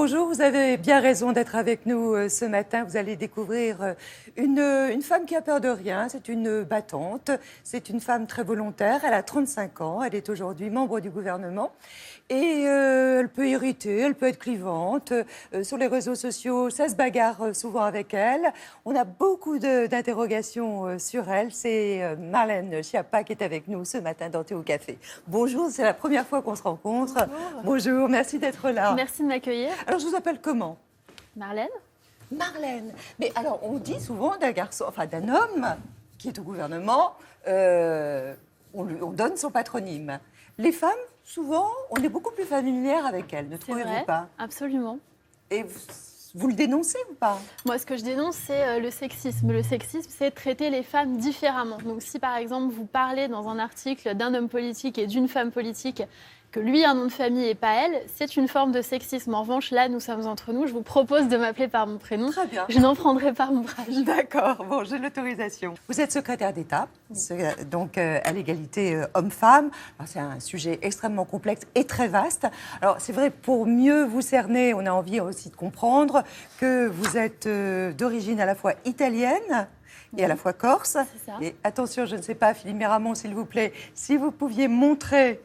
bonjour, vous avez bien raison d'être avec nous ce matin. Vous allez découvrir une femme qui a peur de rien. C'est une battante, c'est une femme très volontaire. Elle a 35 ans, elle est aujourd'hui membre du gouvernement. Et elle peut irriter, elle peut être clivante. Sur les réseaux sociaux, ça se bagarre souvent avec elle. On a beaucoup d'interrogations sur elle. C'est Marlène Schiappa qui est avec nous ce matin dans Thé au Café. Bonjour, c'est la première fois qu'on se rencontre. Bonjour, merci d'être là. Merci de m'accueillir. Alors, je vous appelle comment? Marlène. Marlène. Mais alors, on dit souvent d'un garçon, enfin d'un homme qui est au gouvernement, on donne son patronyme. Les femmes, souvent, on est beaucoup plus familière avec elles, ne trouvez-vous pas? Absolument. Et vous le dénoncez ou pas? Moi, ce que je dénonce, c'est le sexisme. Le sexisme, c'est traiter les femmes différemment. Donc, si par exemple, vous parlez dans un article d'un homme politique et d'une femme politique, que lui a un nom de famille et pas elle, c'est une forme de sexisme. En revanche, là, nous sommes entre nous. Je vous propose de m'appeler par mon prénom. Très bien. Je n'en prendrai pas ombrage. D'accord, bon, j'ai l'autorisation. Vous êtes secrétaire d'État, donc à l'égalité homme-femme. C'est un sujet extrêmement complexe et très vaste. Alors, c'est vrai, pour mieux vous cerner, on a envie aussi de comprendre que vous êtes d'origine à la fois italienne et à la fois corse. C'est ça. Et attention, je ne sais pas, Philippe Méramont, s'il vous plaît, si vous pouviez montrer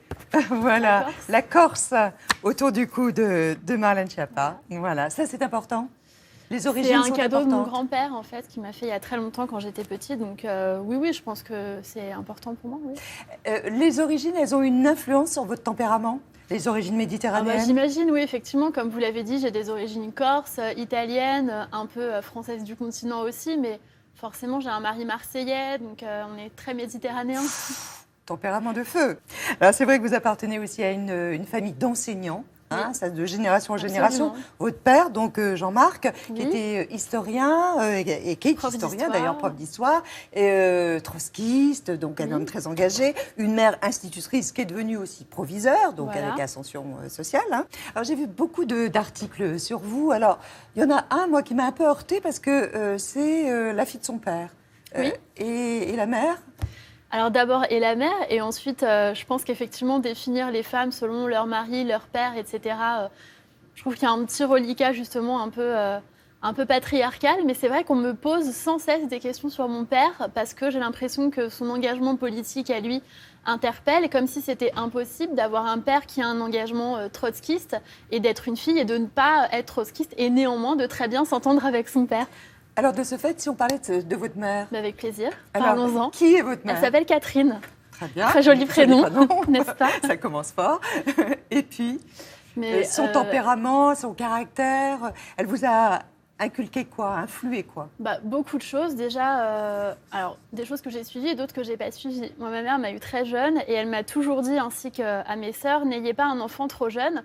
voilà, la Corse autour du cou de Marlène Schiappa. Voilà, ça c'est important. Les origines sont importantes. C'est un cadeau de mon grand-père, en fait, qui m'a fait il y a très longtemps quand j'étais petite. Donc oui, je pense que c'est important pour moi. Oui. Les origines, elles ont une influence sur votre tempérament? Les origines méditerranéennes? J'imagine, oui, effectivement. Comme vous l'avez dit, j'ai des origines corse, italiennes, un peu françaises du continent aussi, mais forcément, j'ai un mari marseillais, donc on est très méditerranéen. Tempérament de feu. Alors, c'est vrai que vous appartenez aussi à une famille d'enseignants, hein, ça, de génération en génération. Votre père, donc Jean-Marc, qui était historien, et qui est historien d'ailleurs, prof d'histoire, trotskiste, donc un homme très engagé. Une mère institutrice qui est devenue aussi proviseur, donc avec ascension sociale. Hein. Alors, j'ai vu beaucoup d'articles sur vous. Alors, il y en a un, moi, qui m'a un peu heurtée parce que c'est la fille de son père. Et la mère? Alors d'abord, et la mère, et ensuite, je pense qu'effectivement, définir les femmes selon leur mari, leur père, etc., je trouve qu'il y a un petit reliquat, justement, un peu patriarcal, mais c'est vrai qu'on me pose sans cesse des questions sur mon père, parce que j'ai l'impression que son engagement politique à lui interpelle, comme si c'était impossible d'avoir un père qui a un engagement trotskiste, et d'être une fille, et de ne pas être trotskiste, et néanmoins de très bien s'entendre avec son père. Alors, de ce fait, si on parlait de votre mère... Avec plaisir, parlons-en. Qui est votre mère? Elle s'appelle Catherine. Très bien. Très joli prénom, n'est-ce pas? Ça commence fort. Et puis, son tempérament, son caractère, elle vous a inculqué quoi? Influé quoi? Beaucoup de choses. Déjà, alors, des choses que j'ai suivies et d'autres que je n'ai pas suivies. Moi, ma mère m'a eu très jeune et elle m'a toujours dit, ainsi qu'à mes sœurs, n'ayez pas un enfant trop jeune.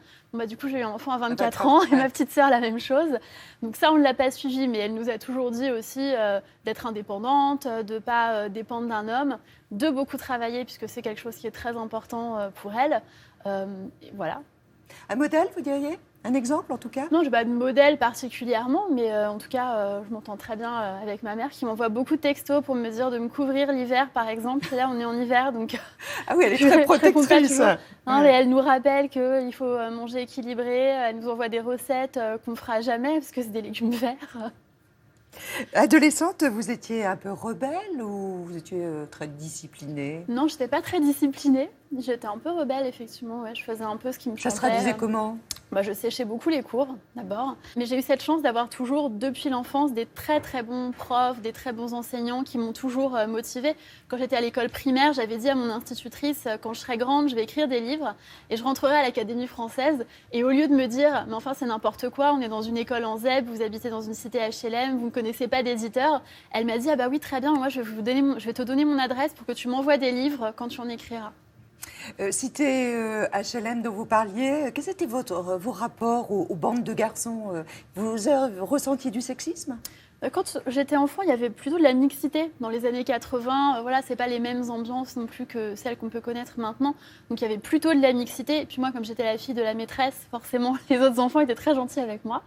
Du coup, j'ai eu un enfant à 24 ans et ma petite sœur, la même chose. Donc ça, on ne l'a pas suivi, mais elle nous a toujours dit aussi d'être indépendante, de ne pas dépendre d'un homme, de beaucoup travailler, puisque c'est quelque chose qui est très important pour elle. Voilà. Un modèle, vous diriez? Un exemple, en tout cas? Non, je n'ai pas de modèle particulièrement, mais en tout cas, je m'entends très bien avec ma mère qui m'envoie beaucoup de textos pour me dire de me couvrir l'hiver, par exemple. Et là, on est en hiver, donc... Ah oui, elle est très protectrice. Mais elle nous rappelle qu'il faut manger équilibré. Elle nous envoie des recettes qu'on ne fera jamais, parce que c'est des légumes verts. Adolescente, vous étiez un peu rebelle ou vous étiez très disciplinée? Non, je n'étais pas très disciplinée. J'étais un peu rebelle, effectivement. Ouais. Je faisais un peu ce qui me chantait. Ça se traduisait comment? Je séchais beaucoup les cours, d'abord. Mais j'ai eu cette chance d'avoir toujours, depuis l'enfance, des très très bons profs, des très bons enseignants qui m'ont toujours motivée. Quand j'étais à l'école primaire, j'avais dit à mon institutrice, quand je serai grande, je vais écrire des livres et je rentrerai à l'Académie française. Et au lieu de me dire, mais enfin c'est n'importe quoi, on est dans une école en ZEB, vous habitez dans une cité HLM, vous ne connaissez pas d'éditeur, elle m'a dit, ah bah oui, très bien, moi je vais te donner mon adresse pour que tu m'envoies des livres quand tu en écriras. Cité HLM dont vous parliez, quels étaient vos rapports aux bandes de garçons? Vous avez ressenti du sexisme? Quand j'étais enfant, il y avait plutôt de la mixité. Dans les années 80, voilà, c'est pas les mêmes ambiances non plus que celles qu'on peut connaître maintenant. Donc il y avait plutôt de la mixité. Et puis moi, comme j'étais la fille de la maîtresse, forcément, les autres enfants étaient très gentils avec moi.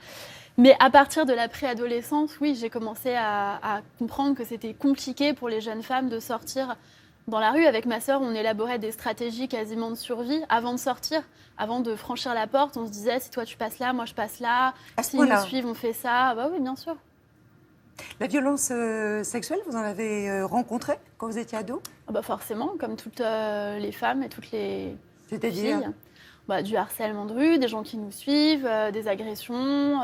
Mais à partir de la préadolescence, oui, j'ai commencé à comprendre que c'était compliqué pour les jeunes femmes de sortir Dans la rue, avec ma sœur, on élaborait des stratégies quasiment de survie avant de sortir, avant de franchir la porte. On se disait, si toi tu passes là, moi je passe là. S'ils nous suivent, on fait ça. Bah oui, bien sûr. La violence sexuelle, vous en avez rencontré quand vous étiez ado? Bah forcément, comme toutes les femmes et toutes les C'est-à-dire filles. Du harcèlement de rue, des gens qui nous suivent, des agressions,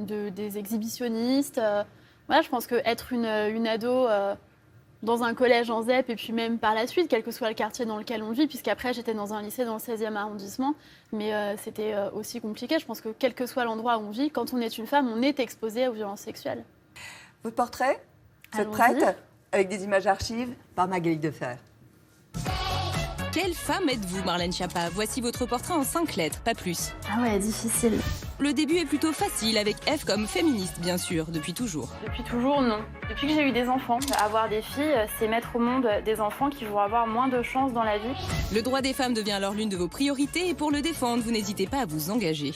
des exhibitionnistes. Voilà, je pense qu'être une ado dans un collège en ZEP et puis même par la suite, quel que soit le quartier dans lequel on vit, puisqu'après j'étais dans un lycée dans le 16e arrondissement, mais c'était aussi compliqué. Je pense que quel que soit l'endroit où on vit, quand on est une femme, on est exposé aux violences sexuelles. Votre portrait, vous êtes prête? Avec des images archives par Magali Defer. Quelle femme êtes-vous, Marlène Schiappa? Voici votre portrait en 5 lettres, pas plus. Ah ouais, difficile. Le début est plutôt facile, avec F comme féministe, bien sûr, depuis toujours. Depuis toujours, non. Depuis que j'ai eu des enfants, avoir des filles, c'est mettre au monde des enfants qui vont avoir moins de chances dans la vie. Le droit des femmes devient alors l'une de vos priorités et pour le défendre, vous n'hésitez pas à vous engager.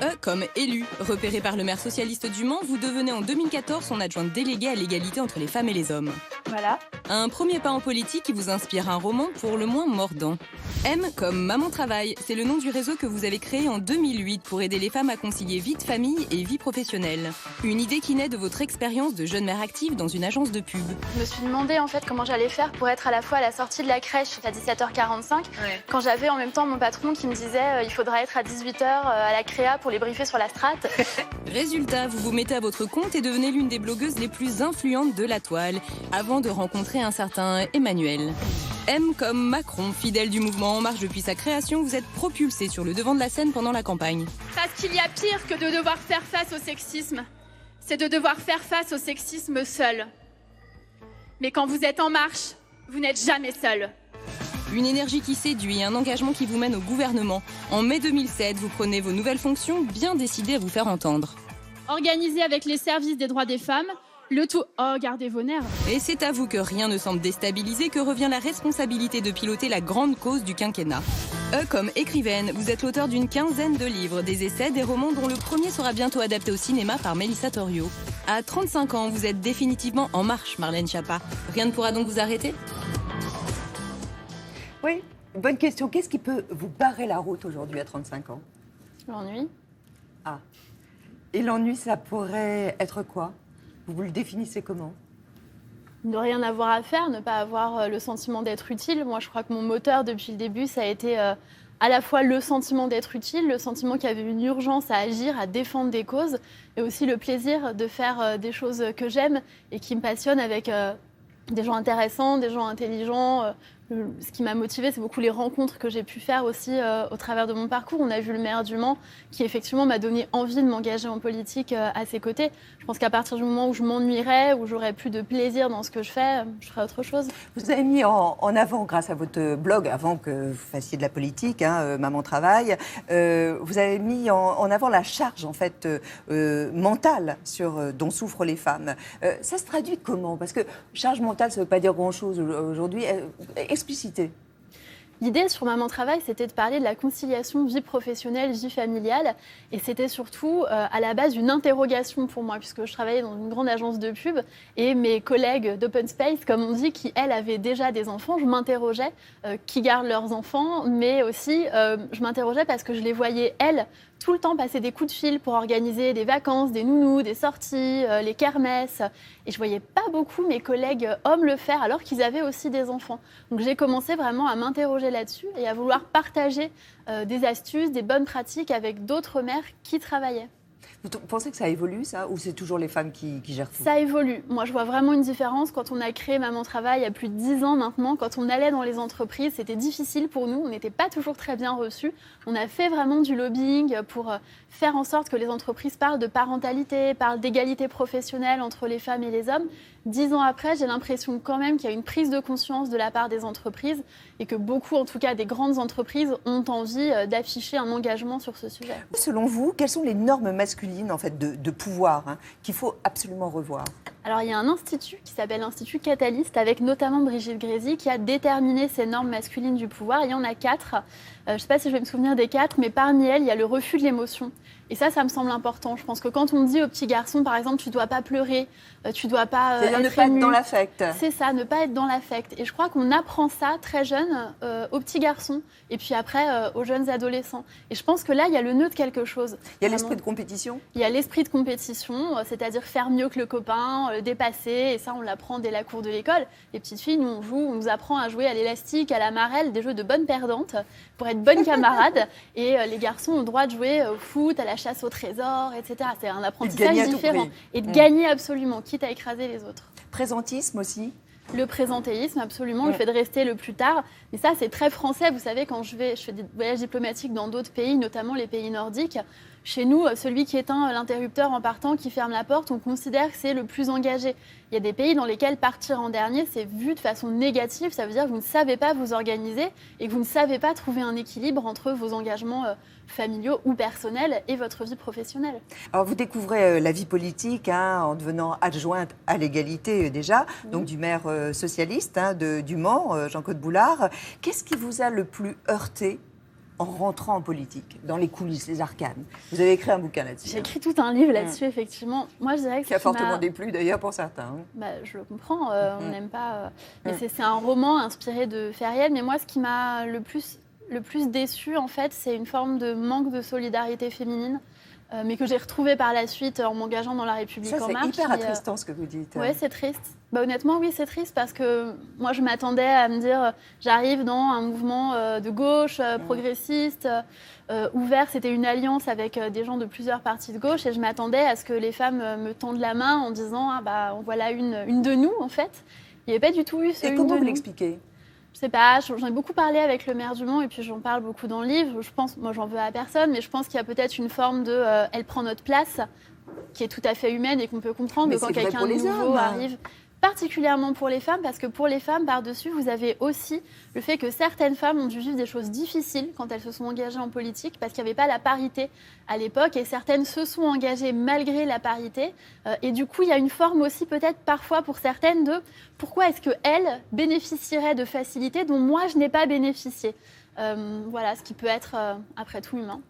E comme élu. Repéré par le maire socialiste du Mans, vous devenez en 2014 son adjointe déléguée à l'égalité entre les femmes et les hommes. Voilà. Un premier pas en politique qui vous inspire un roman pour le moins mordant. M comme Maman Travail, c'est le nom du réseau que vous avez créé en 2008 pour aider les femmes à concilier vie de famille et vie professionnelle. Une idée qui naît de votre expérience de jeune mère active dans une agence de pub. Je me suis demandé en fait comment j'allais faire pour être à la fois à la sortie de la crèche à 17h45, quand j'avais en même temps mon patron qui me disait il faudra être à 18h à la créa pour les briefer sur la strate. Résultat, vous vous mettez à votre compte et devenez l'une des blogueuses les plus influentes de la toile, avant de rencontrer un certain Emmanuel. M comme Macron, fidèle du mouvement En Marche depuis sa création, vous êtes propulsé sur le devant de la scène pendant la campagne. Parce qu'il y a pire que de devoir faire face au sexisme, c'est de devoir faire face au sexisme seul. Mais quand vous êtes en marche, vous n'êtes jamais seul. Une énergie qui séduit et un engagement qui vous mène au gouvernement. En mai 2007, vous prenez vos nouvelles fonctions, bien décidé à vous faire entendre. Organisé avec les services des droits des femmes, le tout... Oh, gardez vos nerfs. Et c'est à vous que rien ne semble déstabiliser que revient la responsabilité de piloter la grande cause du quinquennat. E comme écrivaine, vous êtes l'auteur d'une quinzaine de livres, des essais, des romans dont le premier sera bientôt adapté au cinéma par Mélissa Torio. À 35 ans, vous êtes définitivement en marche, Marlène Schiappa. Rien ne pourra donc vous arrêter ? Oui, bonne question. Qu'est-ce qui peut vous barrer la route aujourd'hui à 35 ans? L'ennui. Ah. Et l'ennui, ça pourrait être quoi? Vous le définissez comment? Ne rien avoir à faire, ne pas avoir le sentiment d'être utile. Moi, je crois que mon moteur depuis le début, ça a été à la fois le sentiment d'être utile, le sentiment qu'il y avait une urgence à agir, à défendre des causes, et aussi le plaisir de faire des choses que j'aime et qui me passionnent avec des gens intéressants, des gens intelligents. Ce qui m'a motivée, c'est beaucoup les rencontres que j'ai pu faire aussi au travers de mon parcours. On a vu le maire du Mans qui, effectivement, m'a donné envie de m'engager en politique à ses côtés. Je pense qu'à partir du moment où je m'ennuierais, où j'aurais plus de plaisir dans ce que je fais, je ferais autre chose. Vous avez mis en avant, grâce à votre blog, avant que vous fassiez de la politique, Maman Travail, vous avez mis en avant la charge, en fait, mentale dont souffrent les femmes. Ça se traduit comment? Parce que charge mentale, ça ne veut pas dire grand-chose aujourd'hui. Expliciter. L'idée sur Maman Travail, c'était de parler de la conciliation vie professionnelle, vie familiale. Et c'était surtout à la base une interrogation pour moi, puisque je travaillais dans une grande agence de pub. Et mes collègues d'Open Space, comme on dit, qui, elles, avaient déjà des enfants, je m'interrogeais qui gardent leurs enfants. Mais aussi, je m'interrogeais parce que je les voyais, elles, tout le temps passer des coups de fil pour organiser des vacances, des nounous, des sorties, les kermesses. Et je voyais pas beaucoup mes collègues hommes le faire alors qu'ils avaient aussi des enfants. Donc j'ai commencé vraiment à m'interroger là-dessus et à vouloir partager des astuces, des bonnes pratiques avec d'autres mères qui travaillaient. Vous pensez que ça évolue, ça, ou c'est toujours les femmes qui gèrent tout? Ça évolue. Moi, je vois vraiment une différence. Quand on a créé Maman Travail il y a plus de 10 ans maintenant, quand on allait dans les entreprises, c'était difficile pour nous. On n'était pas toujours très bien reçus. On a fait vraiment du lobbying pour faire en sorte que les entreprises parlent de parentalité, parlent d'égalité professionnelle entre les femmes et les hommes. 10 ans après, j'ai l'impression quand même qu'il y a une prise de conscience de la part des entreprises et que beaucoup, en tout cas des grandes entreprises, ont envie d'afficher un engagement sur ce sujet. Selon vous, quelles sont les normes masculines en fait, de pouvoir qu'il faut absolument revoir? Alors, il y a un institut qui s'appelle l'Institut Catalyst, avec notamment Brigitte Grésy, qui a déterminé ces normes masculines du pouvoir. Il y en a 4. Je ne sais pas si je vais me souvenir des 4, mais parmi elles, il y a le refus de l'émotion. Et ça me semble important. Je pense que quand on dit aux petits garçons, par exemple, tu ne dois pas pleurer, tu ne dois pas C'est-à-dire être ne pas ému. être dans l'affect. C'est ça, ne pas être dans l'affect. Et je crois qu'on apprend ça très jeune aux petits garçons et puis après aux jeunes adolescents. Et je pense que là, il y a le nœud de quelque chose. Il y a l'esprit de compétition. Il y a l'esprit de compétition, c'est-à-dire faire mieux que le copain, le dépasser. Et ça, on l'apprend dès la cour de l'école. Les petites filles, nous, on nous apprend à jouer à l'élastique, à la marelle, des jeux de bonnes perdantes pour être bonnes camarades. Et les garçons ont le droit de jouer au foot, à la chasse au trésor, etc. C'est un apprentissage différent. Et de gagner absolument, quitte à écraser les autres. Présentisme aussi. Le présentéisme, absolument, le fait de rester le plus tard. Mais ça, c'est très français. Vous savez, quand je fais des voyages diplomatiques dans d'autres pays, notamment les pays nordiques, chez nous, celui qui éteint l'interrupteur en partant, qui ferme la porte, on considère que c'est le plus engagé. Il y a des pays dans lesquels partir en dernier, c'est vu de façon négative. Ça veut dire que vous ne savez pas vous organiser et que vous ne savez pas trouver un équilibre entre vos engagements familiaux ou personnels et votre vie professionnelle. Alors vous découvrez la vie politique en devenant adjointe à l'égalité déjà, donc du maire socialiste du Mans, Jean-Claude Boulard. Qu'est-ce qui vous a le plus heurté en rentrant en politique, dans les coulisses, les arcanes? Vous avez écrit un bouquin là-dessus. J'ai écrit tout un livre là-dessus, effectivement. Moi, je dirais que qui a fortement déplu d'ailleurs pour certains. Je le comprends, on n'aime pas. Mais c'est un roman inspiré de faits réels. Mais moi, ce qui m'a le plus déçue, en fait, c'est une forme de manque de solidarité féminine. Mais que j'ai retrouvé par la suite en m'engageant dans La République en marche. C'est hyper attristant ce que vous dites. Oui, c'est triste. Honnêtement, oui, c'est triste parce que moi, je m'attendais à me dire j'arrive dans un mouvement de gauche, progressiste, ouvert. C'était une alliance avec des gens de plusieurs partis de gauche et je m'attendais à ce que les femmes me tendent la main en disant voilà une de nous, en fait. Il n'y avait pas du tout eu ce une de nous. Et comment vous l'expliquez ? Je sais pas, j'en ai beaucoup parlé avec le maire du Mans et puis j'en parle beaucoup dans le livre. Je pense, moi j'en veux à personne, mais je pense qu'il y a peut-être une forme de elle prend notre place qui est tout à fait humaine et qu'on peut comprendre mais que quand quelqu'un de nouveau arrive. Particulièrement pour les femmes, parce que pour les femmes, par-dessus, vous avez aussi le fait que certaines femmes ont dû vivre des choses difficiles quand elles se sont engagées en politique, parce qu'il n'y avait pas la parité à l'époque, et certaines se sont engagées malgré la parité. Et du coup, il y a une forme aussi, peut-être parfois pour certaines, de pourquoi est-ce qu'elles bénéficieraient de facilités dont moi, je n'ai pas bénéficié. Voilà, ce qui peut être, après tout, humain.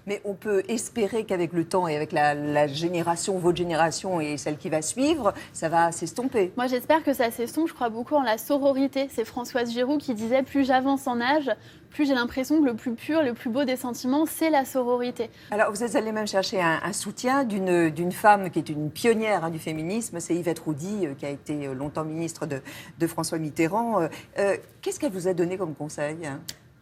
Mais on peut espérer qu'avec le temps et avec la génération, votre génération et celle qui va suivre, ça va s'estomper. Moi, j'espère que ça s'estompe. Je crois beaucoup en la sororité. C'est Françoise Giroud qui disait « Plus j'avance en âge, plus j'ai l'impression que le plus pur, le plus beau des sentiments, c'est la sororité. » Alors, vous êtes allé même chercher un soutien d'une femme qui est une pionnière du féminisme, c'est Yvette Roudy, qui a été longtemps ministre de François Mitterrand. Qu'est-ce qu'elle vous a donné comme conseil ?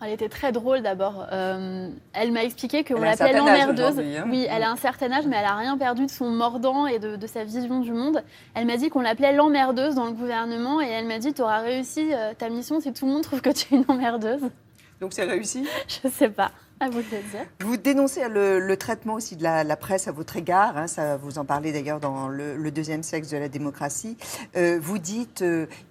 Elle était très drôle d'abord. Elle m'a expliqué qu'on l'appelait l'emmerdeuse. Oui, elle a un certain âge, mais elle n'a rien perdu de son mordant et de sa vision du monde. Elle m'a dit qu'on l'appelait l'emmerdeuse dans le gouvernement et elle m'a dit « Tu auras réussi ta mission si tout le monde trouve que tu es une emmerdeuse. » Donc c'est réussi ? Je ne sais pas. À vous de le dire. Vous dénoncez le traitement aussi de la presse à votre égard. Ça, vous en parlez d'ailleurs dans le deuxième sexe de la démocratie. Vous dites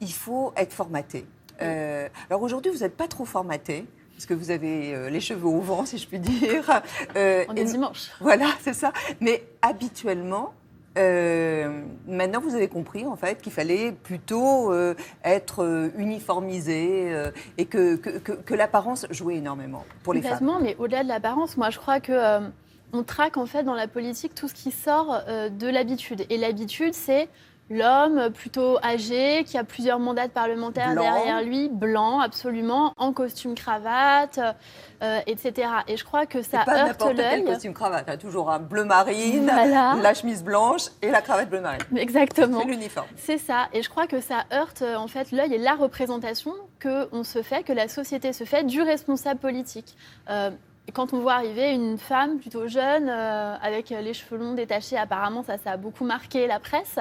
il faut être formaté. Alors aujourd'hui, vous n'êtes pas trop formaté, parce que vous avez les cheveux au vent, si je puis dire. On est dimanche. Voilà, c'est ça. Mais habituellement, maintenant, vous avez compris en fait qu'il fallait plutôt être uniformisé et que l'apparence jouait énormément pour les femmes. Mais au-delà de l'apparence, moi je crois que on traque en fait dans la politique tout ce qui sort de l'habitude. Et l'habitude, c'est l'homme plutôt âgé, qui a plusieurs mandats parlementaires derrière lui, blanc, absolument, en costume-cravate, etc. Et je crois que ça heurte l'œil. Pas n'importe quel costume-cravate, toujours un bleu marine, la chemise blanche et la cravate bleu marine. Exactement. C'est l'uniforme. C'est ça. Et je crois que ça heurte en fait l'œil et la représentation qu'on se fait, que la société se fait du responsable politique. Et quand on voit arriver une femme plutôt jeune, avec les cheveux longs détachés, apparemment ça a beaucoup marqué la presse,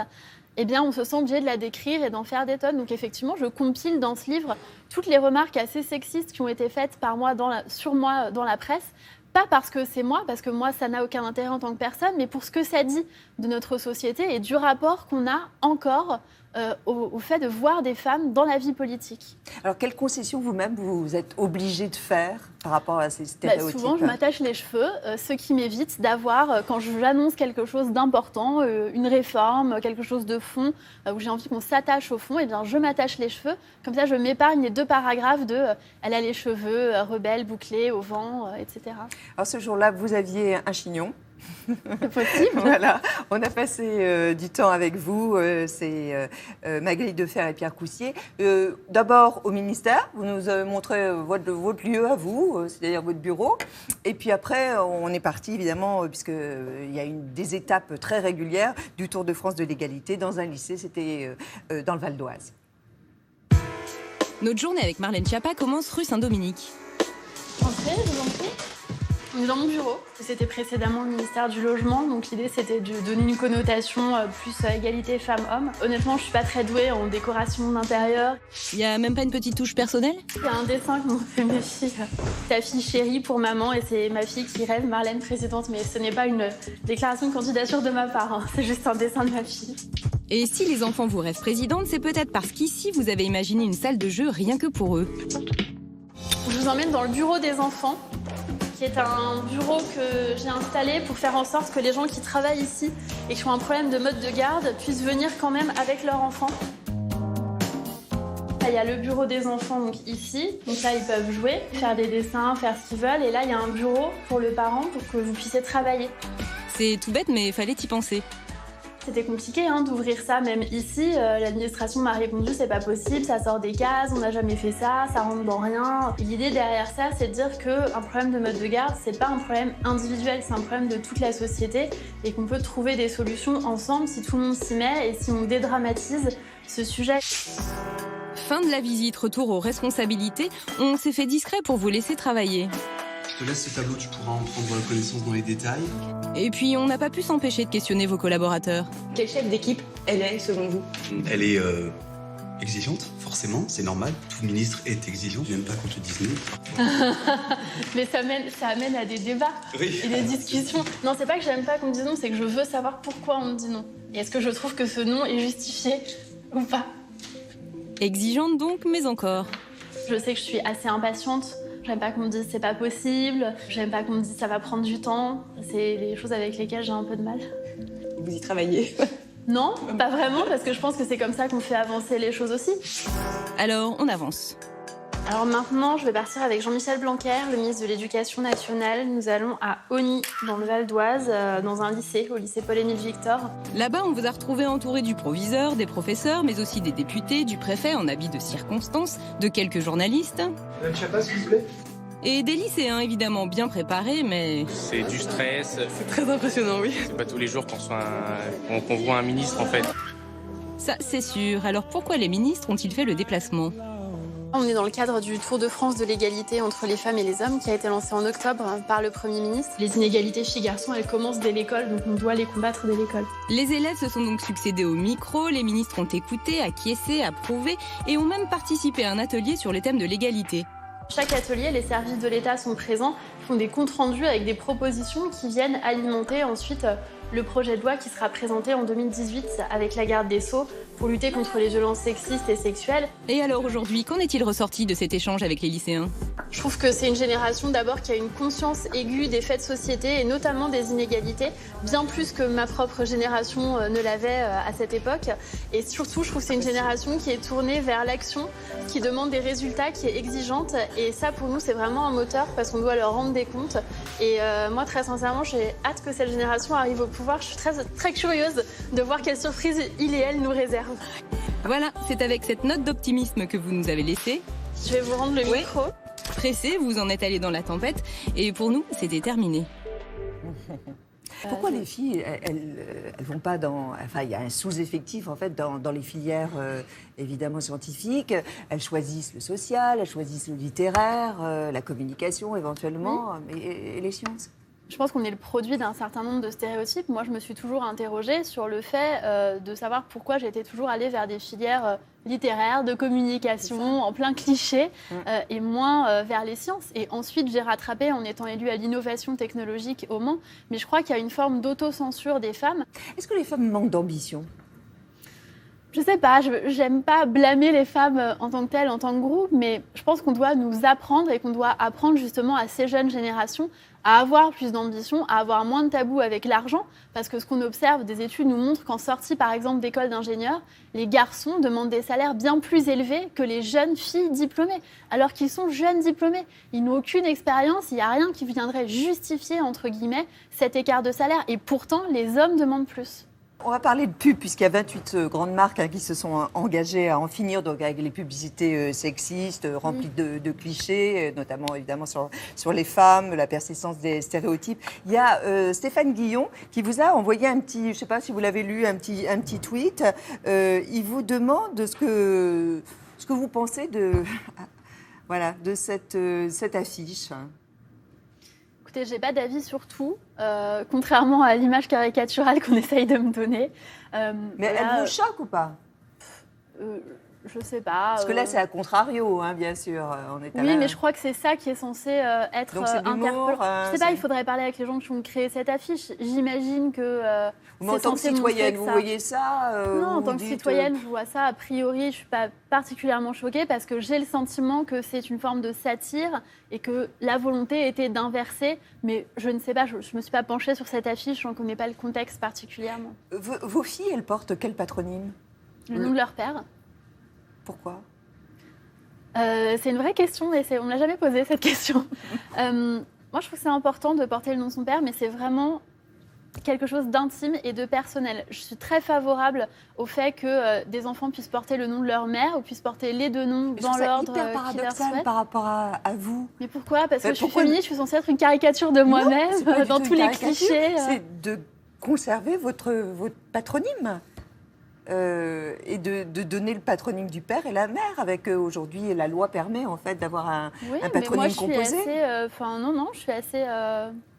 eh bien, on se sent obligé de la décrire et d'en faire des tonnes. Donc, effectivement, je compile dans ce livre toutes les remarques assez sexistes qui ont été faites par moi sur moi dans la presse. Pas parce que c'est moi, parce que moi, ça n'a aucun intérêt en tant que personne, mais pour ce que ça dit de notre société et du rapport qu'on a encore au fait de voir des femmes dans la vie politique. Alors, quelles concessions vous-même vous êtes obligée de faire par rapport à ces stéréotypes? Souvent, je m'attache les cheveux, ce qui m'évite d'avoir, quand j'annonce quelque chose d'important, une réforme, quelque chose de fond, où j'ai envie qu'on s'attache au fond, et bien je m'attache les cheveux. Comme ça, je m'épargne les 2 paragraphes de elle a les cheveux rebelles, bouclés, au vent, etc. Alors, ce jour-là, vous aviez un chignon. C'est possible. Voilà, on a passé du temps avec vous, c'est Magali Defer et Pierre Coussier. D'abord au ministère, vous nous avez montré votre lieu à vous, c'est-à-dire votre bureau. Et puis après, on est parti évidemment, puisqu'il y a des étapes très régulières du Tour de France de l'égalité dans un lycée, c'était dans le Val d'Oise. Notre journée avec Marlène Schiappa commence rue Saint-Dominique. Entrez, je vous en prie. On est dans mon bureau. C'était précédemment le ministère du Logement, donc l'idée c'était de donner une connotation plus égalité femmes-hommes. Honnêtement, je suis pas très douée en décoration d'intérieur. Il n'y a même pas une petite touche personnelle? Il y a un dessin que m'ont fait mes filles. Ta fille chérie pour maman, et c'est ma fille qui rêve, Marlène présidente, mais ce n'est pas une déclaration de candidature de ma part, hein. C'est juste un dessin de ma fille. Et si les enfants vous rêvent présidente, c'est peut-être parce qu'ici vous avez imaginé une salle de jeu rien que pour eux. Je vous emmène dans le bureau des enfants, qui est un bureau que j'ai installé pour faire en sorte que les gens qui travaillent ici et qui ont un problème de mode de garde puissent venir quand même avec leur enfant. Là, il y a le bureau des enfants donc ici, donc là ils peuvent jouer, faire des dessins, faire ce qu'ils veulent, et là il y a un bureau pour le parent pour que vous puissiez travailler. C'est tout bête mais fallait y penser. C'était compliqué d'ouvrir ça, même ici, l'administration m'a répondu c'est pas possible, ça sort des cases, on n'a jamais fait ça, ça rentre dans rien. Et l'idée derrière ça, c'est de dire qu'un problème de mode de garde, c'est pas un problème individuel, c'est un problème de toute la société et qu'on peut trouver des solutions ensemble si tout le monde s'y met et si on dédramatise ce sujet. Fin de la visite, retour aux responsabilités. On s'est fait discret pour vous laisser travailler. Je te laisse ce tableau, tu pourras en prendre connaissance dans les détails. Et puis, on n'a pas pu s'empêcher de questionner vos collaborateurs. Quel chef d'équipe elle est, selon vous? Elle est exigeante, forcément, c'est normal. Tout ministre est exigeant. J'aime pas qu'on te dise non. Mais ça amène à des débats et des discussions. Non, c'est pas que j'aime pas qu'on me dise non, c'est que je veux savoir pourquoi on me dit non. Et est-ce que je trouve que ce non est justifié ou pas? Exigeante donc, mais encore. Je sais que je suis assez impatiente. J'aime pas qu'on me dise c'est pas possible. J'aime pas qu'on me dise ça va prendre du temps. C'est les choses avec lesquelles j'ai un peu de mal. Vous y travaillez? Non, pas vraiment, parce que je pense que c'est comme ça qu'on fait avancer les choses aussi. Alors, on avance. Alors maintenant, je vais partir avec Jean-Michel Blanquer, le ministre de l'Éducation nationale. Nous allons à Osny, dans le Val d'Oise, dans un lycée, au lycée Paul-Émile Victor. Là-bas, on vous a retrouvé entouré du proviseur, des professeurs, mais aussi des députés, du préfet en habit de circonstance, de quelques journalistes. Madame Schiappa, s'il vous plaît. Et des lycéens, évidemment, bien préparés, mais... C'est du stress. C'est très impressionnant, oui. C'est pas tous les jours qu'on voit un ministre, en fait. Ça, c'est sûr. Alors pourquoi les ministres ont-ils fait le déplacement ? On est dans le cadre du Tour de France de l'égalité entre les femmes et les hommes qui a été lancé en octobre par le Premier ministre. Les inégalités filles-garçons, elles commencent dès l'école, donc on doit les combattre dès l'école. Les élèves se sont donc succédés au micro, les ministres ont écouté, acquiescé, approuvé et ont même participé à un atelier sur le thème de l'égalité. Chaque atelier, les services de l'État sont présents, font des comptes rendus avec des propositions qui viennent alimenter ensuite le projet de loi qui sera présenté en 2018 avec la garde des Sceaux pour lutter contre les violences sexistes et sexuelles. Et alors aujourd'hui, qu'en est-il ressorti de cet échange avec les lycéens ? Je trouve que c'est une génération d'abord qui a une conscience aiguë des faits de société et notamment des inégalités, bien plus que ma propre génération ne l'avait à cette époque. Et surtout, je trouve que c'est une génération qui est tournée vers l'action, qui demande des résultats, qui est exigeante. Et ça, pour nous, c'est vraiment un moteur parce qu'on doit leur rendre des comptes. Et moi, très sincèrement, j'ai hâte que cette génération arrive au pouvoir. Je suis très curieuse de voir quelles surprises il et elle nous réservent. Voilà, c'est avec cette note d'optimisme que vous nous avez laissé. Je vais vous rendre le micro. Pressé, vous en êtes allé dans la tempête. Et pour nous, c'était terminé. Pourquoi les filles, elles vont pas dans... Enfin, il y a un sous-effectif, en fait, dans les filières, évidemment, scientifiques. Elles choisissent le social, elles choisissent le littéraire, la communication, éventuellement. Oui. Et les sciences? Je pense qu'on est le produit d'un certain nombre de stéréotypes. Moi, je me suis toujours interrogée sur le fait de savoir pourquoi j'étais toujours allée vers des filières littéraires, de communication, en plein cliché, et moins vers les sciences. Et ensuite, j'ai rattrapé en étant élue à l'innovation technologique au Mans. Mais je crois qu'il y a une forme d'autocensure des femmes. Est-ce que les femmes manquent d'ambition ? Je sais pas, j'aime pas blâmer les femmes en tant que telles, en tant que groupe, mais je pense qu'on doit nous apprendre et qu'on doit apprendre justement à ces jeunes générations à avoir plus d'ambition, à avoir moins de tabous avec l'argent, parce que ce qu'on observe, des études nous montrent qu'en sortie par exemple d'école d'ingénieurs, les garçons demandent des salaires bien plus élevés que les jeunes filles diplômées, alors qu'ils sont jeunes diplômés. Ils n'ont aucune expérience, il n'y a rien qui viendrait justifier, entre guillemets, cet écart de salaire, et pourtant les hommes demandent plus. On va parler de pub, puisqu'il y a 28 grandes marques qui se sont engagées à en finir donc avec les publicités sexistes, remplies de clichés, notamment évidemment sur les femmes, la persistance des stéréotypes. Il y a Stéphane Guillon qui vous a envoyé un petit, je ne sais pas si vous l'avez lu, un petit tweet. Il vous demande ce que vous pensez de cette affiche. Écoutez, j'ai pas d'avis sur tout, contrairement à l'image caricaturale qu'on essaye de me donner. Mais elle vous choque ou pas ? Je sais pas. Parce que là, c'est à contrario, hein, bien sûr. Oui, mais je crois que c'est ça qui est censé être interpellant. Je sais pas, il faudrait parler avec les gens qui ont créé cette affiche. J'imagine que mais en tant que citoyenne, vous voyez ça Non, en tant que citoyenne, je vois ça. A priori, je suis pas particulièrement choquée parce que j'ai le sentiment que c'est une forme de satire et que la volonté était d'inverser. Mais je ne sais pas, je me suis pas penchée sur cette affiche, je ne connais pas le contexte particulièrement. Vos filles, elles portent quel patronyme ? Le nom de leur père. Pourquoi ? C'est une vraie question, mais on ne me l'a jamais posée, cette question. Moi, je trouve que c'est important de porter le nom de son père, mais c'est vraiment quelque chose d'intime et de personnel. Je suis très favorable au fait que des enfants puissent porter le nom de leur mère ou puissent porter les deux noms dans l'ordre hyper paradoxal par rapport à vous. Mais pourquoi ? Parce que je suis féministe, je suis censée être une caricature de moi-même, dans tous les clichés. C'est de conserver votre patronyme. Et de donner le patronyme du père et la mère. Avec aujourd'hui, la loi permet en fait d'avoir un patronyme composé. Je suis assez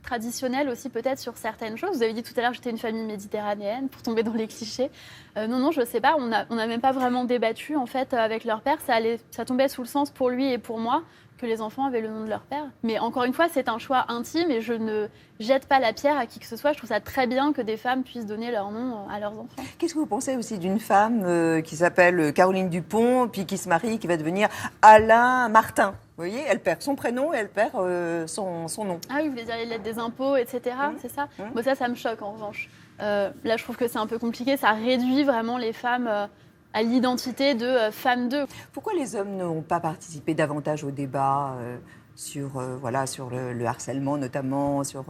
traditionnelle aussi peut-être sur certaines choses. Vous avez dit tout à l'heure que j'étais une famille méditerranéenne pour tomber dans les clichés. Non, je sais pas. On n'a même pas vraiment débattu en fait avec leur père. Ça tombait sous le sens pour lui et pour moi que les enfants avaient le nom de leur père. Mais encore une fois, c'est un choix intime et je ne jette pas la pierre à qui que ce soit. Je trouve ça très bien que des femmes puissent donner leur nom à leurs enfants. Qu'est-ce que vous pensez aussi d'une femme qui s'appelle Caroline Dupont, puis qui se marie, qui va devenir Alain Martin ? Vous voyez, elle perd son prénom et elle perd son nom. Ah oui, vous voulez dire les lettres des impôts, etc. C'est ça ? Bon, ça me choque en revanche. Là, je trouve que c'est un peu compliqué. Ça réduit vraiment les femmes à l'identité de femme d'eux. Pourquoi les hommes n'ont pas participé davantage au débat sur le harcèlement, notamment sur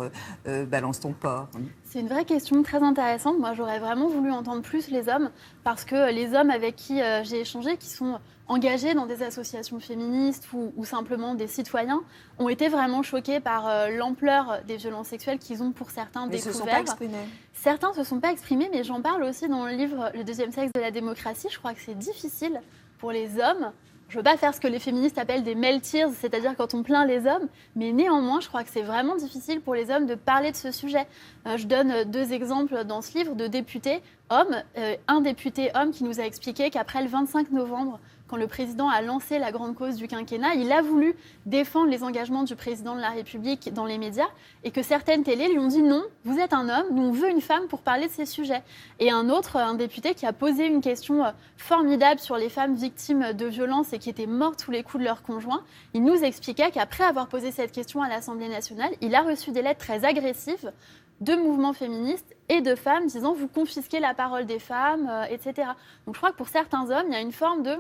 Balance ton porc ? C'est une vraie question très intéressante. Moi, j'aurais vraiment voulu entendre plus les hommes parce que les hommes avec qui j'ai échangé, qui sont engagés dans des associations féministes ou simplement des citoyens, ont été vraiment choqués par l'ampleur des violences sexuelles qu'ils ont pour certains découvertes. Ils ne se sont pas exprimés. Certains ne se sont pas exprimés, mais j'en parle aussi dans le livre « Le deuxième sexe de la démocratie ». Je crois que c'est difficile pour les hommes. Je ne veux pas faire ce que les féministes appellent des male tears, c'est-à-dire quand on plaint les hommes, mais néanmoins, je crois que c'est vraiment difficile pour les hommes de parler de ce sujet. Je donne 2 exemples dans ce livre de députés hommes. Un député homme qui nous a expliqué qu'après le 25 novembre, quand le président a lancé la grande cause du quinquennat, il a voulu défendre les engagements du président de la République dans les médias et que certaines télés lui ont dit non, vous êtes un homme, nous on veut une femme pour parler de ces sujets. Et un député qui a posé une question formidable sur les femmes victimes de violences et qui étaient mortes sous les coups de leur conjoint, il nous expliquait qu'après avoir posé cette question à l'Assemblée nationale, il a reçu des lettres très agressives de mouvements féministes et de femmes disant vous confisquez la parole des femmes, etc. Donc je crois que pour certains hommes, il y a une forme de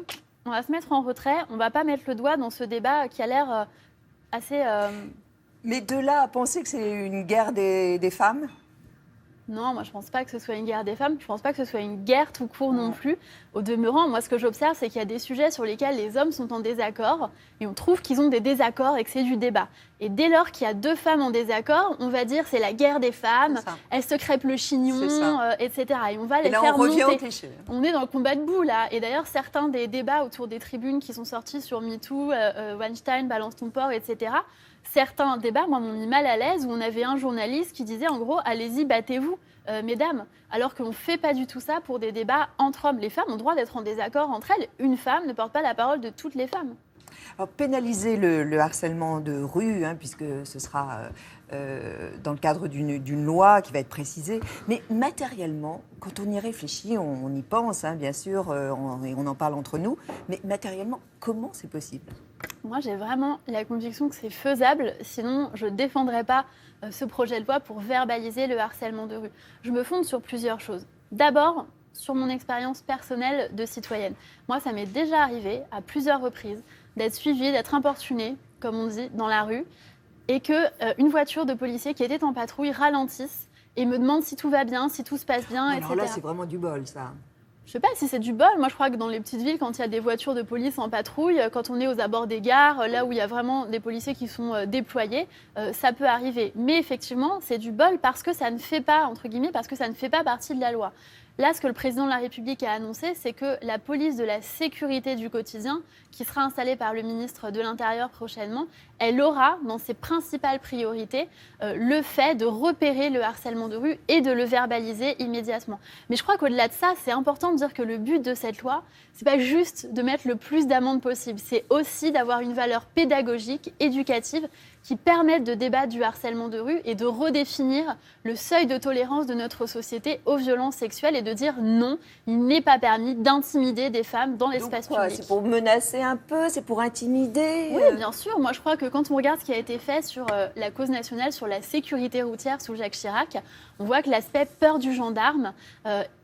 on va se mettre en retrait, on ne va pas mettre le doigt dans ce débat qui a l'air assez... Mais de là à penser que c'est une guerre des femmes ? Non, moi je ne pense pas que ce soit une guerre des femmes, je ne pense pas que ce soit une guerre tout court non plus. Au demeurant, moi ce que j'observe, c'est qu'il y a des sujets sur lesquels les hommes sont en désaccord et on trouve qu'ils ont des désaccords et que c'est du débat. Et dès lors qu'il y a 2 femmes en désaccord, on va dire c'est la guerre des femmes, elles se crêpent le chignon, etc. Et on va les faire monter. On est dans le combat de boue là. Et d'ailleurs, certains des débats autour des tribunes qui sont sortis sur MeToo, Weinstein, Balance ton porc, etc., certains débats, moi, m'ont mis mal à l'aise où on avait un journaliste qui disait en gros, allez-y, battez-vous, mesdames. Alors qu'on ne fait pas du tout ça pour des débats entre hommes. Les femmes ont le droit d'être en désaccord entre elles. Une femme ne porte pas la parole de toutes les femmes. Alors, pénaliser le harcèlement de rue, puisque ce sera dans le cadre d'une loi qui va être précisée. Mais matériellement, quand on y réfléchit, on y pense, bien sûr, et on en parle entre nous. Mais matériellement, comment c'est possible ? Moi, j'ai vraiment la conviction que c'est faisable. Sinon, je ne défendrais pas ce projet de loi pour verbaliser le harcèlement de rue. Je me fonde sur plusieurs choses. D'abord, sur mon expérience personnelle de citoyenne. Moi, ça m'est déjà arrivé à plusieurs reprises d'être suivie, d'être importunée, comme on dit, dans la rue, et qu'une voiture de policiers qui était en patrouille ralentisse et me demande si tout va bien, si tout se passe bien, etc. Alors là, c'est vraiment du bol, ça. Je ne sais pas si c'est du bol. Moi, je crois que dans les petites villes, quand il y a des voitures de police en patrouille, quand on est aux abords des gares, là où il y a vraiment des policiers qui sont déployés, ça peut arriver. Mais effectivement, c'est du bol parce que ça ne fait pas, entre guillemets, parce que ça ne fait pas partie de la loi. Là, ce que le président de la République a annoncé, c'est que la police de la sécurité du quotidien, qui sera installée par le ministre de l'Intérieur prochainement, elle aura dans ses principales priorités le fait de repérer le harcèlement de rue et de le verbaliser immédiatement. Mais je crois qu'au-delà de ça, c'est important de dire que le but de cette loi, c'est pas juste de mettre le plus d'amendes possible, c'est aussi d'avoir une valeur pédagogique, éducative, qui permettent de débattre du harcèlement de rue et de redéfinir le seuil de tolérance de notre société aux violences sexuelles et de dire non, il n'est pas permis d'intimider des femmes dans l'espace public. C'est pour menacer un peu, c'est pour intimider. Oui, bien sûr. Moi, je crois que quand on regarde ce qui a été fait sur la cause nationale, sur la sécurité routière sous Jacques Chirac, on voit que l'aspect peur du gendarme,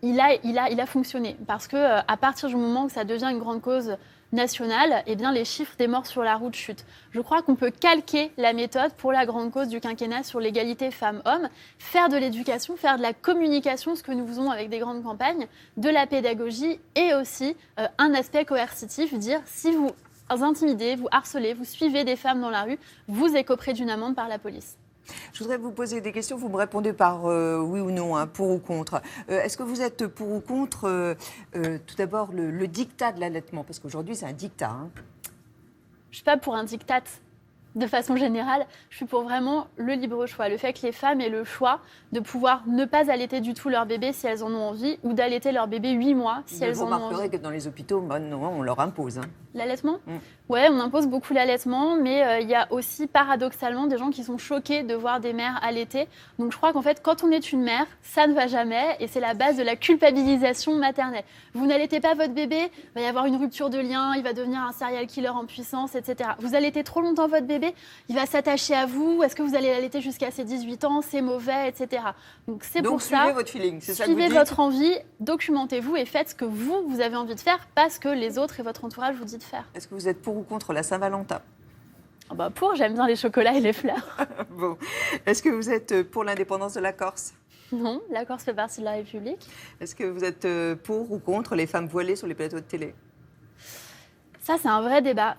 il a fonctionné. Parce qu'à partir du moment où ça devient une grande cause nationale, eh bien, les chiffres des morts sur la route chutent. Je crois qu'on peut calquer la méthode pour la grande cause du quinquennat sur l'égalité femmes-hommes, faire de l'éducation, faire de la communication, ce que nous faisons avec des grandes campagnes, de la pédagogie et aussi un aspect coercitif, dire si vous intimidez, vous harcelez, vous suivez des femmes dans la rue, vous écoperez d'une amende par la police. Je voudrais vous poser des questions, vous me répondez par oui ou non, pour ou contre. Est-ce que vous êtes pour ou contre, tout d'abord, le diktat de l'allaitement ? Parce qu'aujourd'hui, c'est un diktat. Je ne suis pas pour un diktat de façon générale. Je suis pour vraiment le libre choix. Le fait que les femmes aient le choix de pouvoir ne pas allaiter du tout leur bébé si elles en ont envie ou d'allaiter leur bébé 8 mois si elles en ont envie. Vous remarquerez que dans les hôpitaux, on leur impose. L'allaitement ? Ouais, on impose beaucoup l'allaitement, mais il y a aussi paradoxalement des gens qui sont choqués de voir des mères allaiter. Donc je crois qu'en fait, quand on est une mère, ça ne va jamais et c'est la base de la culpabilisation maternelle. Vous n'allaitez pas votre bébé, il va y avoir une rupture de lien, il va devenir un serial killer en puissance, etc. Vous allaitez trop longtemps votre bébé, il va s'attacher à vous, est-ce que vous allez l'allaiter jusqu'à ses 18 ans, c'est mauvais, etc. Donc c'est pour ça. Donc suivez votre feeling, c'est ça que vous dites ? Suivez votre envie, documentez-vous et faites ce que vous avez envie de faire parce que les autres et votre entourage vous disent de faire. Est-ce que vous êtes pour ou contre la Saint-Valentin ? Pour, j'aime bien les chocolats et les fleurs. Bon. Est-ce que vous êtes pour l'indépendance de la Corse ? Non, la Corse fait partie de la République. Est-ce que vous êtes pour ou contre les femmes voilées sur les plateaux de télé ? Ça, c'est un vrai débat.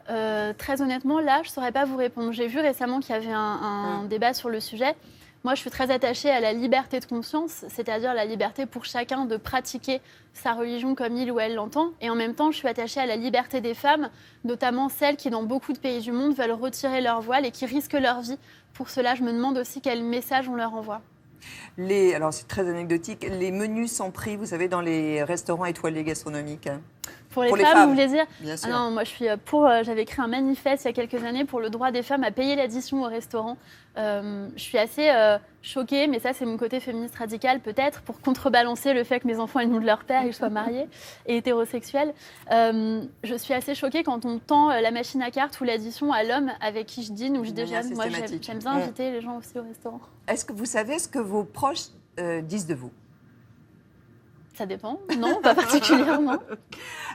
Très honnêtement, là, je ne saurais pas vous répondre. J'ai vu récemment qu'il y avait un débat sur le sujet. Moi, je suis très attachée à la liberté de conscience, c'est-à-dire la liberté pour chacun de pratiquer sa religion comme il ou elle l'entend. Et en même temps, je suis attachée à la liberté des femmes, notamment celles qui, dans beaucoup de pays du monde, veulent retirer leur voile et qui risquent leur vie. Pour cela, je me demande aussi quel message on leur envoie. Alors, c'est très anecdotique, les menus sans prix, vous savez, dans les restaurants étoilés gastronomiques. Pour les femmes, vous voulez dire ? Bien sûr. Non, moi je suis pour. J'avais écrit un manifeste il y a quelques années pour le droit des femmes à payer l'addition au restaurant. Je suis assez choquée, mais ça c'est mon côté féministe radical peut-être, pour contrebalancer le fait que mes enfants aient le nom de leur père et que je sois mariée et hétérosexuelle. Je suis assez choquée quand on tend la machine à cartes ou l'addition à l'homme avec qui je dîne ou je déjeune. Moi j'aime bien inviter les gens aussi au restaurant. Est-ce que vous savez ce que vos proches disent de vous ? Ça dépend. Non, pas particulièrement.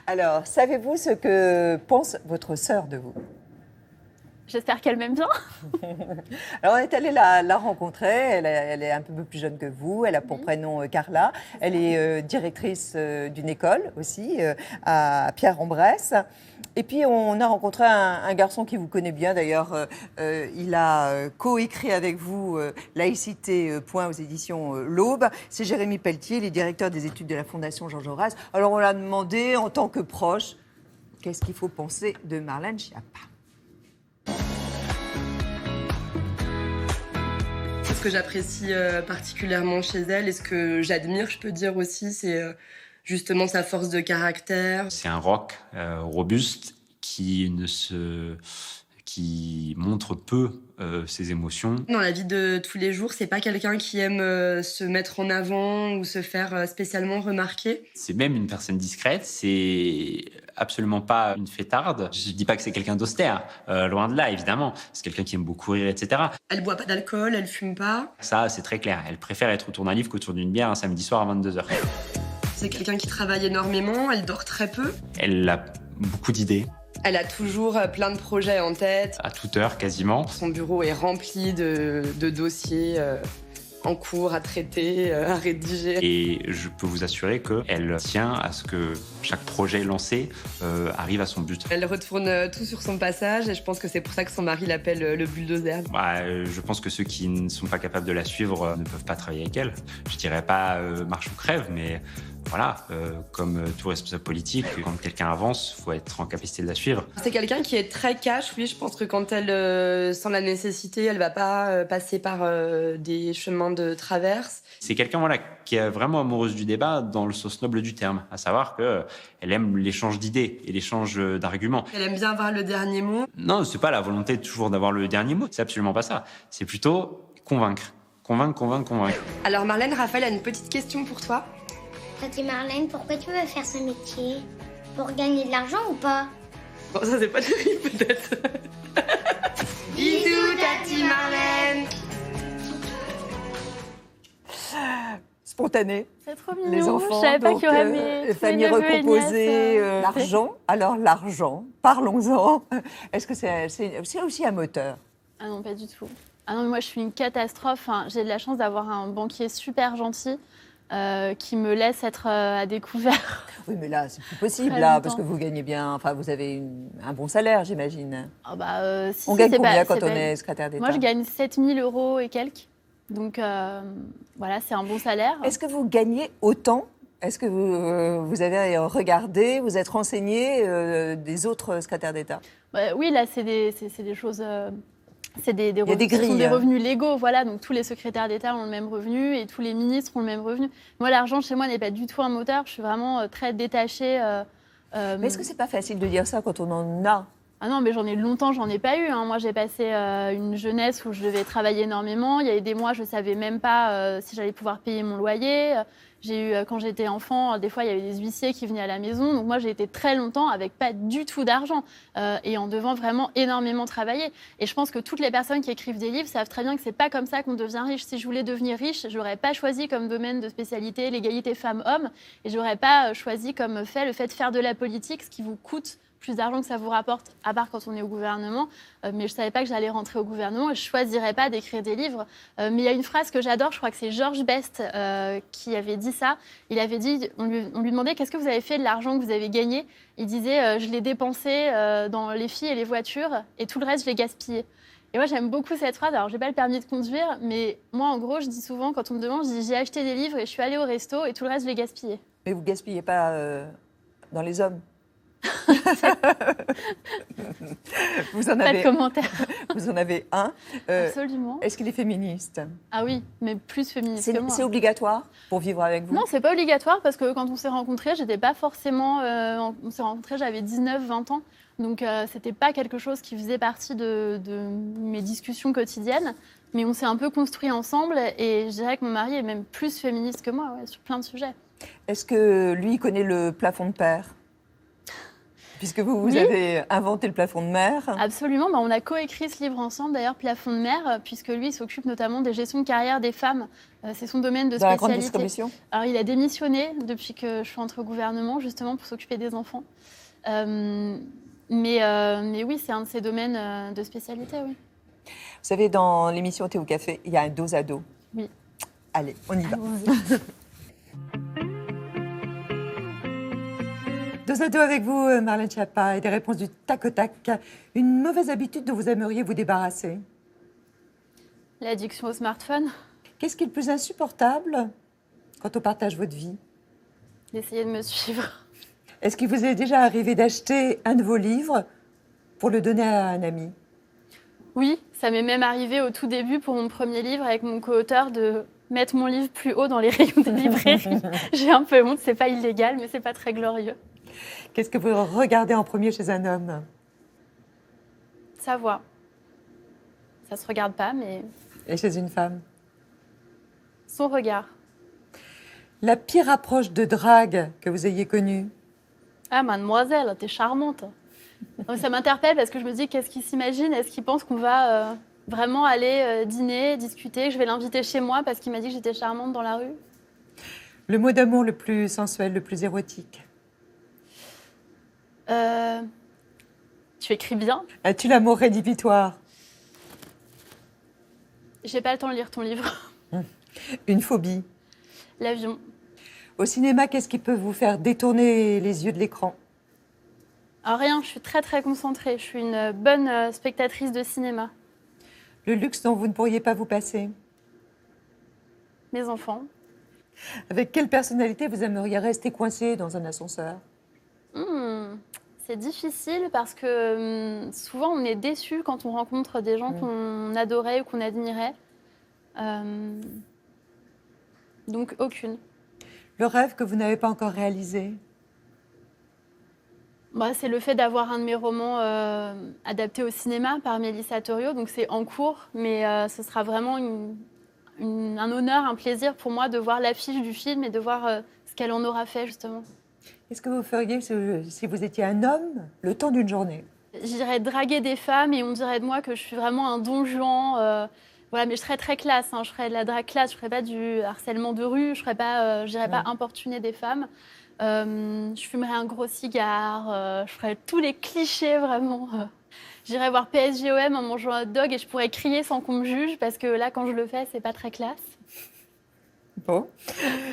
Alors, savez-vous ce que pense votre sœur de vous ? J'espère qu'elle m'aime bien. Alors, on est allé la rencontrer. Elle est un peu plus jeune que vous. Elle a pour prénom Carla. Elle est directrice d'une école aussi, à Pierre-en-Bresse. Et puis, on a rencontré un garçon qui vous connaît bien. D'ailleurs, il a coécrit avec vous Laïcité, point aux éditions L'Aube. C'est Jérémy Pelletier, il est directeur des études de la Fondation Jean Jaurès. Alors, on l'a demandé, en tant que proche, qu'est-ce qu'il faut penser de Marlène Schiappa ? Ce que j'apprécie particulièrement chez elle et ce que j'admire, je peux dire aussi, c'est justement sa force de caractère. C'est un rock robuste qui montre peu ses émotions. Dans la vie de tous les jours, c'est pas quelqu'un qui aime se mettre en avant ou se faire spécialement remarquer. C'est même une personne discrète, c'est absolument pas une fêtarde. Je dis pas que c'est quelqu'un d'austère, loin de là, évidemment. C'est quelqu'un qui aime beaucoup rire, etc. Elle boit pas d'alcool, elle fume pas. Ça, c'est très clair. Elle préfère être autour d'un livre qu'autour d'une bière un samedi soir à 22h. C'est quelqu'un qui travaille énormément, elle dort très peu. Elle a beaucoup d'idées. Elle a toujours plein de projets en tête. À toute heure, quasiment. Son bureau est rempli de dossiers en cours à traiter, à rédiger. Et je peux vous assurer qu'elle tient à ce que chaque projet lancé arrive à son but. Elle retourne tout sur son passage et je pense que c'est pour ça que son mari l'appelle le bulldozer. Je pense que ceux qui ne sont pas capables de la suivre ne peuvent pas travailler avec elle. Je dirais pas marche ou crève, mais voilà, comme tout responsable politique, quand quelqu'un avance, il faut être en capacité de la suivre. C'est quelqu'un qui est très cash, oui. Je pense que quand elle sent la nécessité, elle va pas passer par des chemins de traverse. C'est quelqu'un qui est vraiment amoureuse du débat dans le sens noble du terme, à savoir qu'elle aime l'échange d'idées et l'échange d'arguments. Elle aime bien avoir le dernier mot. Non, c'est pas la volonté toujours d'avoir le dernier mot, c'est absolument pas ça. C'est plutôt convaincre. Convaincre. Alors Marlène, Raphaël a une petite question pour toi. Tati Marlène, pourquoi tu veux faire ce métier? Pour gagner de l'argent ou pas? Bon, ça c'est pas terrible peut-être. Bisous Tati Marlène. Spontané. C'est trop mignon. Les enfants, je savais pas donc, qu'il y aurait mes famille neveux et recomposée, nièces. l'argent. Alors l'argent, parlons-en. Est-ce que c'est aussi un moteur? Ah non, pas du tout. Ah non, mais moi je suis une catastrophe. Enfin, j'ai de la chance d'avoir un banquier super gentil qui me laisse être à découvert. Oui, mais là, c'est plus possible, Très là, longtemps. parce que vous gagnez bien, enfin, vous avez un bon salaire, j'imagine. Si, On si, gagne c'est combien pas- quand c'est on pas- est secrétaire d'État? Moi, je gagne 7 000 € et quelques. Donc, voilà, c'est un bon salaire. Est-ce que vous gagnez autant? Est-ce que vous avez regardé, vous êtes renseigné des autres secrétaires d'État? Oui, là, c'est des choses... c'est des y a revenus, des ce sont grilles, des hein. revenus légaux, voilà. Donc tous les secrétaires d'État ont le même revenu et tous les ministres ont le même revenu. Moi, l'argent chez moi n'est pas du tout un moteur. Je suis vraiment très détachée. Mais est-ce que c'est pas facile de dire ça quand on en a? Ah non, mais j'en ai pas eu. Hein. Moi, j'ai passé une jeunesse où je devais travailler énormément. Il y a eu des mois, je savais même pas si j'allais pouvoir payer mon loyer. J'ai eu, quand j'étais enfant, des fois, il y avait des huissiers qui venaient à la maison. Donc moi, j'ai été très longtemps avec pas du tout d'argent et en devant vraiment énormément travailler. Et je pense que toutes les personnes qui écrivent des livres savent très bien que c'est pas comme ça qu'on devient riche. Si je voulais devenir riche, j'aurais pas choisi comme domaine de spécialité l'égalité femmes-hommes et j'aurais pas choisi comme fait le fait de faire de la politique, ce qui vous coûte plus d'argent que ça vous rapporte, à part quand on est au gouvernement. Mais je ne savais pas que j'allais rentrer au gouvernement et je ne choisirais pas d'écrire des livres. Mais il y a une phrase que j'adore, je crois que c'est Georges Best qui avait dit ça. Il avait dit, on lui demandait qu'est-ce que vous avez fait de l'argent que vous avez gagné. Il disait, je l'ai dépensé dans les filles et les voitures et tout le reste, je l'ai gaspillé. Et moi, j'aime beaucoup cette phrase. Alors, je n'ai pas le permis de conduire, mais moi, en gros, je dis souvent, quand on me demande, je dis, j'ai acheté des livres et je suis allée au resto et tout le reste, je l'ai gaspillé. Mais vous gaspillez pas dans les hommes? Vous en Pas avez de commentaire. Vous en avez un. Absolument. Est-ce qu'il est féministe? Ah oui, mais plus féministe que moi. C'est obligatoire pour vivre avec vous? Non, c'est pas obligatoire parce que quand on s'est rencontrés, j'étais pas forcément. On s'est rencontrés, j'avais 19-20 ans. Donc, c'était pas quelque chose qui faisait partie de mes discussions quotidiennes. Mais on s'est un peu construit ensemble et je dirais que mon mari est même plus féministe que moi sur plein de sujets. Est-ce que lui connaît le plafond de père? Puisque vous Oui. avez inventé le plafond de mer. Absolument. On a coécrit ce livre ensemble, d'ailleurs, Plafond de mer, puisque lui, il s'occupe notamment des gestions de carrière des femmes. C'est son domaine de Dans la spécialité. grande distribution? Alors, il a démissionné depuis que je suis entrée au gouvernement, justement, pour s'occuper des enfants. Mais oui, c'est un de ses domaines de spécialité, oui. Vous savez, dans l'émission Thé au café, il y a un dos à dos. Oui. Allez, on y va. Dos à dos avec vous, Marlène Schiappa, et des réponses du tac au tac. Une mauvaise habitude dont vous aimeriez vous débarrasser? L'addiction au smartphone, Qu'est-ce qui est le plus insupportable quand on partage votre vie? d'essayer de me suivre. Est-ce qu'il vous est déjà arrivé d'acheter un de vos livres pour le donner à un ami? Oui, ça m'est même arrivé au tout début pour mon premier livre avec mon co-auteur de mettre mon livre plus haut dans les rayons des librairies. J'ai un peu honte, c'est pas illégal, mais c'est pas très glorieux. Qu'est-ce que vous regardez en premier chez un homme? Sa voix. Ça se regarde pas, mais Et chez une femme? son regard. La pire approche de drague que vous ayez connue? Ah, mademoiselle, t'es charmante. Donc, ça m'interpelle parce que je me dis, qu'est-ce qu'il s'imagine? Est-ce qu'il pense qu'on va vraiment aller dîner, discuter, que je vais l'inviter chez moi parce qu'il m'a dit que j'étais charmante dans la rue? Le mot d'amour le plus sensuel, le plus érotique? Tu écris bien. As-tu l'amour rédhibitoire? J'ai pas le temps de lire ton livre. Une phobie? L'avion. Au cinéma, qu'est-ce qui peut vous faire détourner les yeux de l'écran? Alors rien, je suis très très concentrée. Je suis une bonne spectatrice de cinéma. Le luxe dont vous ne pourriez pas vous passer? Mes enfants. Avec quelle personnalité vous aimeriez rester coincé dans un ascenseur? C'est difficile parce que souvent on est déçu quand on rencontre des gens qu'on adorait ou qu'on admirait. Donc aucune. Le rêve que vous n'avez pas encore réalisé? Bah, c'est le fait d'avoir un de mes romans adapté au cinéma par Mélissa Torio. Donc c'est en cours, mais ce sera vraiment un honneur, un plaisir pour moi de voir l'affiche du film et de voir ce qu'elle en aura fait justement. Qu'est-ce que vous feriez si vous étiez un homme le temps d'une journée? J'irais draguer des femmes et on dirait de moi que je suis vraiment un don Juan. Voilà, mais je serais très classe, hein. Je ferais de la drague classe, je ferais pas du harcèlement de rue, je n'irais pas importuner des femmes. Je fumerais un gros cigare, je ferais tous les clichés vraiment. J'irais voir PSGOM en mangeant un hot dog et je pourrais crier sans qu'on me juge parce que là, quand je le fais, c'est pas très classe. Bon,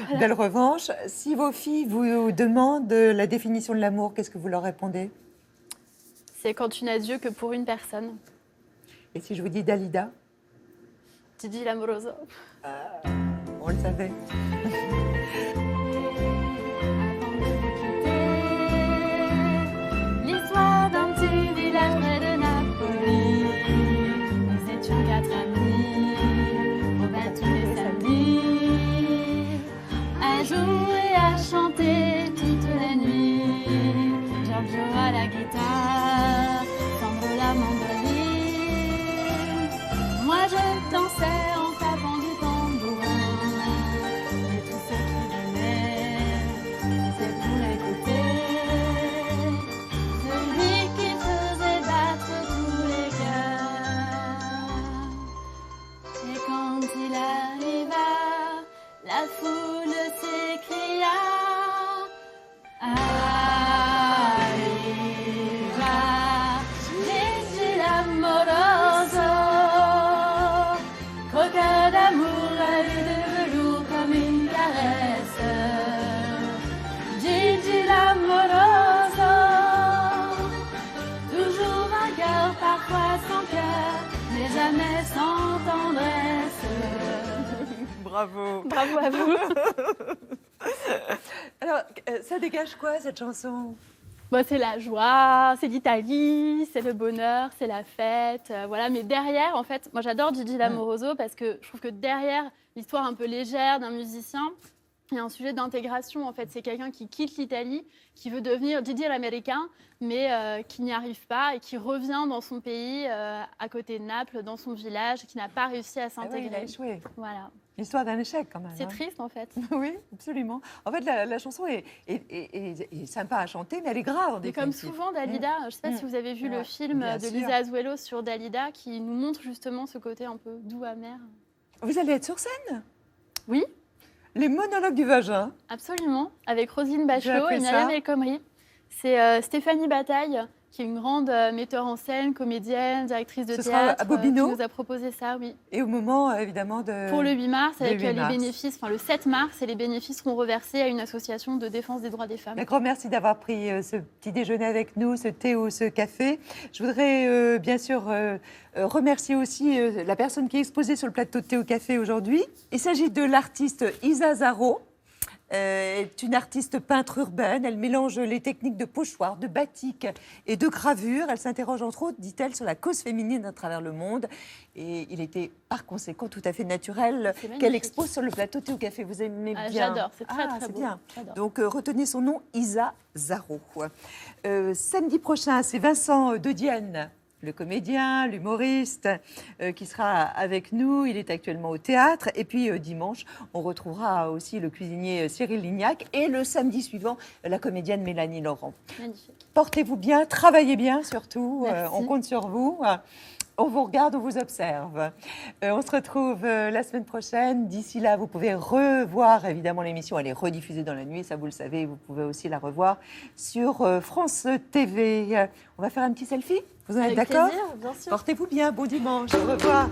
voilà. Belle revanche. Si vos filles vous demandent la définition de l'amour, qu'est-ce que vous leur répondez? C'est quand tu n'as Dieu que pour une personne. Et si je vous dis Dalida? Didi l'amoroso. On le savait. L'histoire d'un petit village près de Napoli. Nous étions 4 amis, au bal tous les samedis, à jouer, à chanter toute la nuit. Giorgio à la guitare, Sandro la mandoline. Moi je dansais en tapant du tambourin. Et tous ceux qui venaient, c'est pour l'écouter. Celui qui faisait battre tous les cœurs. Et quand il arriva, la foule s'écria. Arriva, Gigi l'amoroso. Coca d'amour, la vie de velours comme une caresse. Gigi l'amoroso. Toujours un cœur, parfois sans cœur, mais jamais sans tendresse. Bravo. Bravo à vous. Alors, ça dégage quoi cette chanson? Bon, c'est la joie, c'est l'Italie, c'est le bonheur, c'est la fête, voilà. Mais derrière, en fait, moi j'adore Gigi l'amoroso parce que je trouve que derrière l'histoire un peu légère d'un musicien, il y a un sujet d'intégration. En fait, c'est quelqu'un qui quitte l'Italie, qui veut devenir Gigi l'américain, mais qui n'y arrive pas et qui revient dans son pays, à côté de Naples, dans son village, qui n'a pas réussi à s'intégrer. Il a échoué. Voilà. L'histoire d'un échec quand même. C'est triste en fait. Oui, absolument. En fait, la chanson est sympa à chanter, mais elle est grave. Mais comme souvent, Dalida, je ne sais pas si vous avez vu le film de Lisa Azuelo sur Dalida, qui nous montre justement ce côté un peu doux, amer. Vous allez être sur scène? Oui. Les monologues du vagin. Absolument, avec Roselyne Bachelot et Myriam El Khomri. C'est Stéphanie Bataille, qui est une grande metteur en scène, comédienne, directrice de théâtre, à Bobino, qui nous a proposé ça, oui. Et au moment, évidemment, de... Pour le 8 mars, avec les bénéfices, enfin le 7 mars, et les bénéfices seront reversés à une association de défense des droits des femmes. Un grand merci d'avoir pris ce petit déjeuner avec nous, ce thé ou ce café. Je voudrais bien sûr remercier aussi la personne qui est exposée sur le plateau de thé ou café aujourd'hui. Il s'agit de l'artiste Isa Zaro. Est une artiste peintre urbaine. Elle mélange les techniques de pochoir, de batik et de gravure. Elle s'interroge entre autres, dit-elle, sur la cause féminine à travers le monde. Et il était par conséquent tout à fait naturel qu'elle expose sur le plateau thé ou café. Vous aimez bien? J'adore, c'est très très beau. Bien. Donc retenez son nom, Isa Zaro. Samedi prochain, c'est Vincent de Dienne le comédien, l'humoriste, qui sera avec nous. Il est actuellement au théâtre. Et puis dimanche, on retrouvera aussi le cuisinier Cyril Lignac et le samedi suivant, la comédienne Mélanie Laurent. Magnifique. Portez-vous bien, travaillez bien surtout. Merci. On compte sur vous. On vous regarde, on vous observe. On se retrouve la semaine prochaine. D'ici là, vous pouvez revoir évidemment l'émission. Elle est rediffusée dans la nuit, ça vous le savez. Vous pouvez aussi la revoir sur France TV. On va faire un petit selfie. Vous en êtes Avec d'accord? plaisir, bien sûr. Portez-vous bien. Bon dimanche. Au revoir.